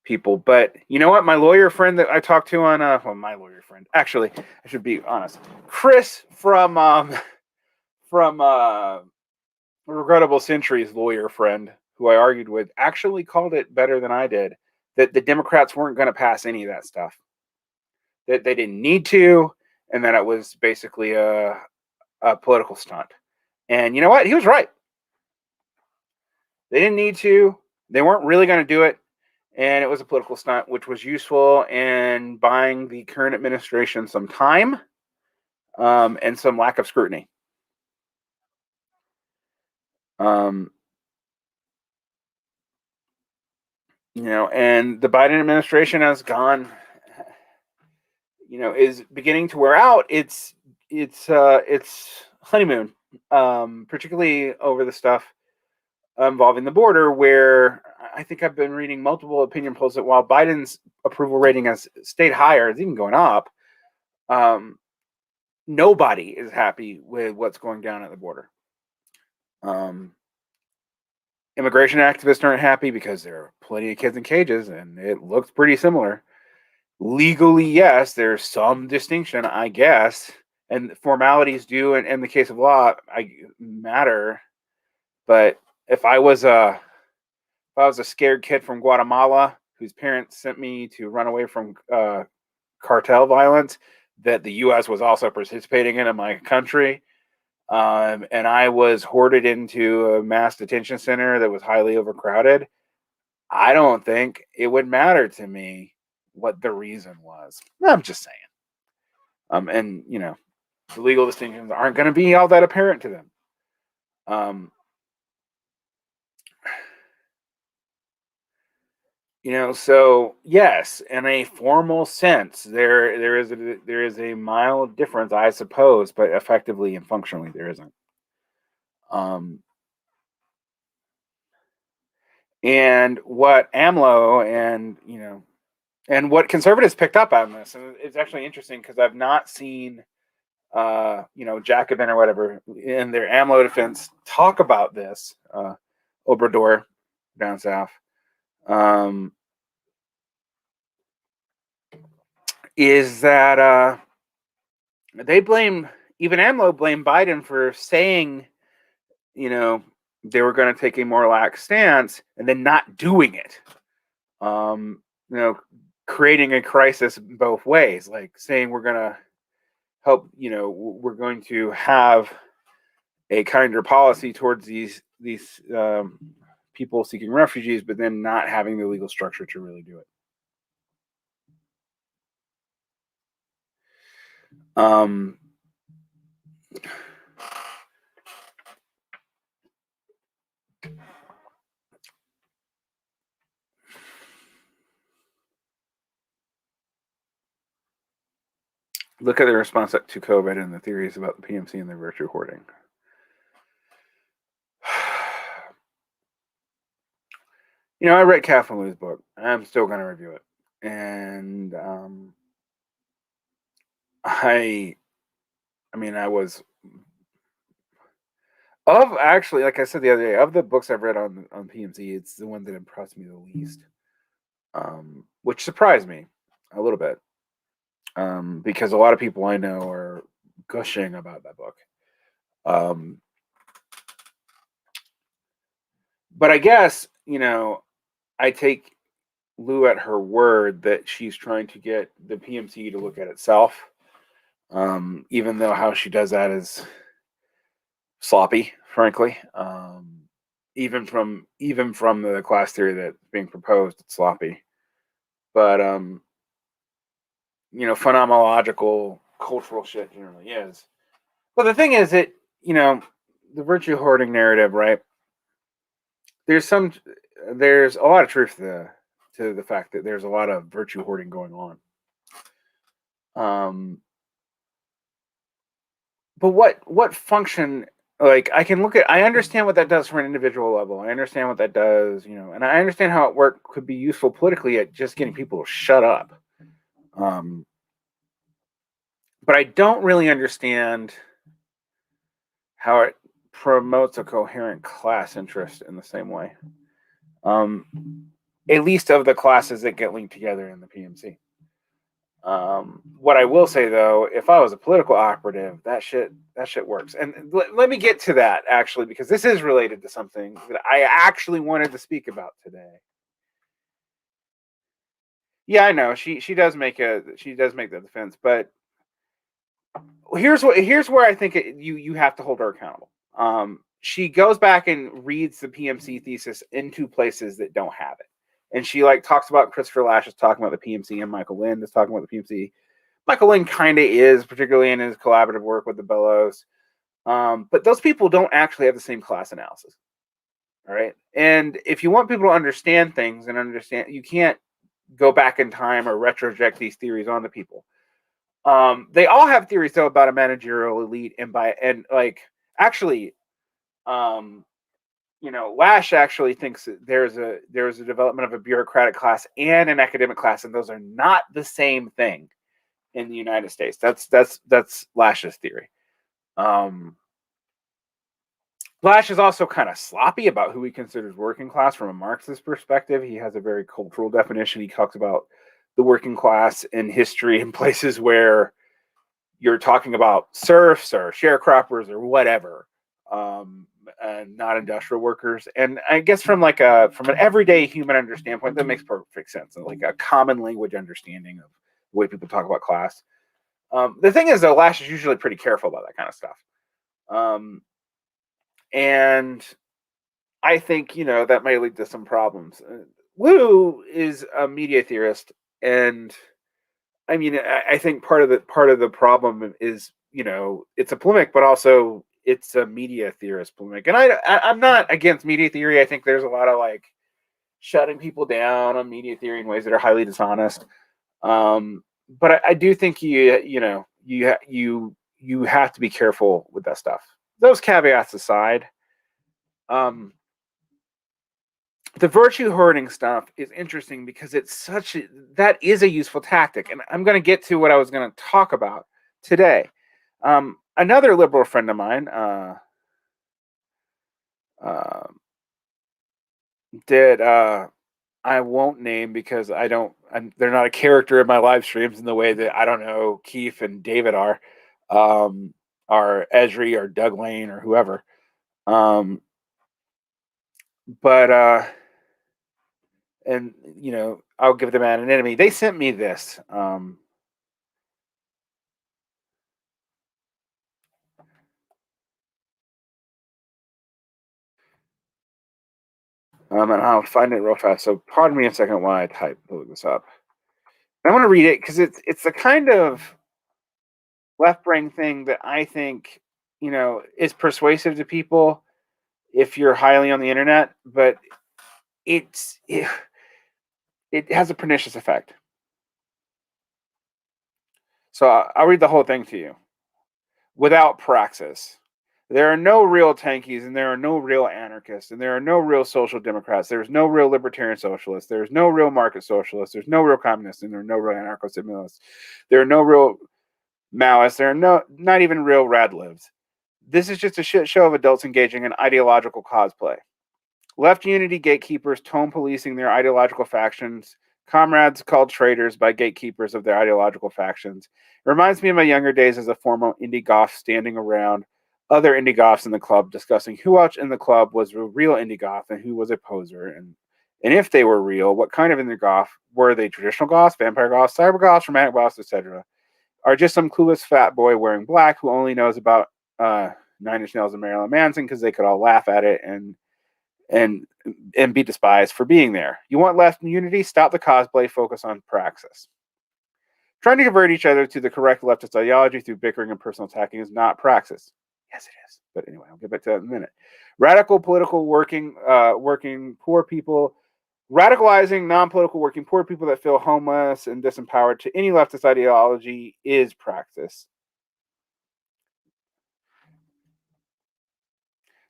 people. But you know what? My lawyer friend that I talked to on my lawyer friend, actually, I should be honest, Chris from Regrettable Century's lawyer friend, who I argued with, actually called it better than I did. That the Democrats weren't going to pass any of that stuff. That they didn't need to, and that it was basically a political stunt. And you know what? He was right. They didn't need to. They weren't really going to do it. And it was a political stunt, which was useful in buying the current administration some time and some lack of scrutiny. And the Biden administration has gone, is beginning to wear out its honeymoon, particularly over the stuff involving the border, where I think I've been reading multiple opinion polls that while Biden's approval rating has stayed higher, it's even going up, nobody is happy with what's going down at the border. Immigration activists aren't happy because there are plenty of kids in cages, and it looks pretty similar. Legally, yes, there's some distinction, I guess, and formalities do, and in the case of law, matter. But if I was a scared kid from Guatemala whose parents sent me to run away from cartel violence that the U.S. was also participating in my country, and I was hoarded into a mass detention center that was highly overcrowded, I don't think it would matter to me what the reason was. I'm just saying. And the legal distinctions aren't going to be all that apparent to them. So yes, in a formal sense, there is a mild difference, I suppose, but effectively and functionally there isn't. And what AMLO and what conservatives picked up on this, and it's actually interesting because I've not seen Jacobin or whatever in their AMLO defense talk about this. Obrador down south. Is that they blame, even AMLO blamed Biden for saying, they were going to take a more lax stance and then not doing it. Creating a crisis both ways, like saying we're going to help, we're going to have a kinder policy towards these people seeking refugees, but then not having the legal structure to really do it. Look at the response to COVID and the theories about the PMC and their virtue hoarding. I read Catherine Liu's book. I'm still going to review it. And I was actually, like I said the other day, of the books I've read on PMC, it's the one that impressed me the least, which surprised me a little bit, because a lot of people I know are gushing about that book. But I guess, I take Liu at her word that she's trying to get the PMC to look at itself, even though how she does that is sloppy, frankly. Even from the class theory that's being proposed, it's sloppy. But phenomenological cultural shit generally is. But the thing is that, the virtue hoarding narrative, right? There's a lot of truth to the fact that there's a lot of virtue hoarding going on. But what function like I understand what that does for an individual level. I understand what that does, and I understand how it could be useful politically at just getting people to shut up. Um, but I don't really understand how it promotes a coherent class interest in the same way. Um, at least of the classes that get linked together in the PMC. What I will say though, if I was a political operative, that shit works. And let me get to that actually, because this is related to something that I actually wanted to speak about today. Yeah, I know she does make the defense, but here's where I think you have to hold her accountable. She goes back and reads the PMC thesis into places that don't have it, and she like talks about Christopher Lasch is talking about the PMC, and Michael Lind is talking about the PMC. Michael Lind kind of is, particularly in his collaborative work with the Bellows. But those people don't actually have the same class analysis. All right. And if you want people to understand things and understand, you can't go back in time or retroject these theories onto people. They all have theories though about a managerial elite and like actually, um, Lash actually thinks that there's a development of a bureaucratic class and an academic class, and those are not the same thing in the United States. That's Lash's theory. Um, Lash is also kind of sloppy about who he considers working class from a Marxist perspective. He has a very cultural definition. He talks about the working class in history in places where you're talking about serfs or sharecroppers or whatever, and not industrial workers. And I guess from an everyday human understanding standpoint, that makes perfect sense. And like a common language understanding of the way people talk about class. The thing is, though, Lash is usually pretty careful about that kind of stuff. And I think that may lead to some problems. Wu is a media theorist, and I mean, I think part of the problem is it's a polemic, but also it's a media theorist polemic. And I'm not against media theory. I think there's a lot of like shutting people down on media theory in ways that are highly dishonest. But I do think you have to be careful with that stuff. Those caveats aside, um, the virtue herding stuff is interesting because that is a useful tactic, and I'm going to get to what I was going to talk about today. Another liberal friend of mine uh, did. I won't name because they're not a character in my live streams in the way that I don't know Keith and David or Esri or Doug Lane or whoever. But and I'll give them anonymity. They sent me this. And I'll find it real fast. So pardon me a second while I look this up. I want to read it because it's the kind of left brain thing that I think is persuasive to people if you're highly on the internet, but it's it has a pernicious effect. So I'll read the whole thing to you. Without Praxis, there are no real tankies, and there are no real anarchists, and there are no real social democrats. There's no real libertarian socialists. There's no real market socialists. There's no real communists, and there are no real anarcho-syndicalists. There are no real Maoists. There are not even real rad libs. This is just a shit show of adults engaging in ideological cosplay. Left unity gatekeepers tone policing their ideological factions, comrades called traitors by gatekeepers of their ideological factions. It reminds me of my younger days as a former indie goth standing around other indie goths in the club discussing who else in the club was a real indie goth and who was a poser, and if they were real, what kind of indie goth were they? Traditional goths, vampire goths, cyber goths, romantic goths, etc. Or just some clueless fat boy wearing black who only knows about Nine Inch Nails and Marilyn Manson because they could all laugh at it and be despised for being there. You want left unity? Stop the cosplay, focus on Praxis. Trying to convert each other to the correct leftist ideology through bickering and personal attacking is not Praxis. Yes, it is. But anyway, I'll get back to that in a minute. Radical political working poor people, radicalizing non-political working poor people that feel homeless and disempowered to any leftist ideology is Praxis.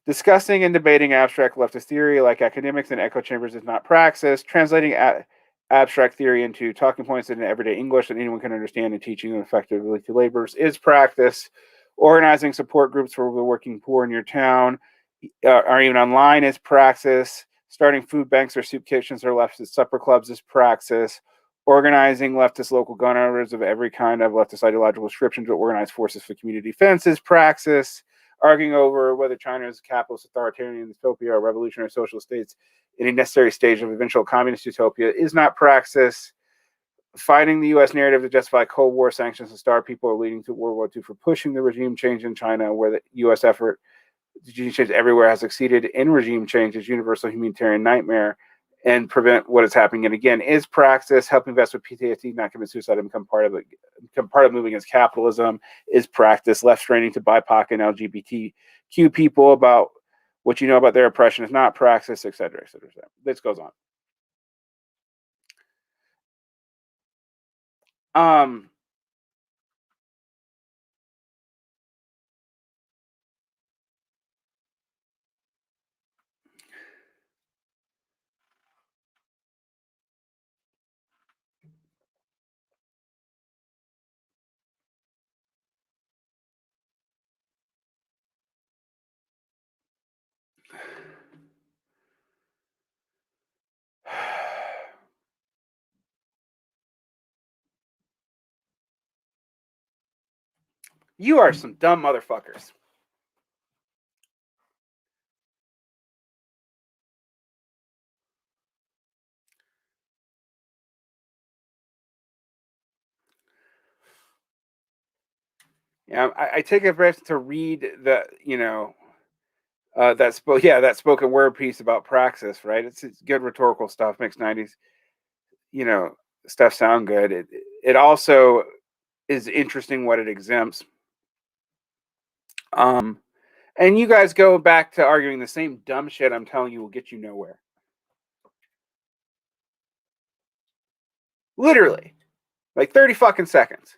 Discussing and debating abstract leftist theory like academics in echo chambers is not praxis. Translating abstract theory into talking points in everyday English that anyone can understand and teaching them effectively to laborers is practice. Organizing support groups for the working poor in your town or even online is praxis. Starting food banks or soup kitchens or leftist supper clubs is praxis. Organizing leftist local gun owners of every kind of leftist ideological description to organize forces for community defense is praxis. Arguing over whether China is a capitalist authoritarian utopia or revolutionary social states in a necessary stage of eventual communist utopia is not praxis. Fighting the U.S. narrative to justify Cold War sanctions and starve people are leading to World War II for pushing the regime change in China, where the U.S. effort to change everywhere has succeeded in regime change is universal humanitarian nightmare and prevent what is happening. And again, is praxis. Helping vets with PTSD not commit suicide and become part of moving against capitalism is practice. Left training to BIPOC and LGBTQ people about what you know about their oppression is not praxis, et cetera, et cetera, et cetera. This goes on. You are some dumb motherfuckers. Yeah, I take a breath to read the, that spoken word piece about praxis, right? It's good rhetorical stuff, makes 90s, stuff sound good. It also is interesting what it exempts. And you guys go back to arguing the same dumb shit I'm telling you will get you nowhere. Literally. Like 30 fucking seconds.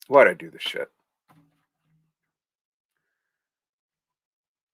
Why'd I do this shit?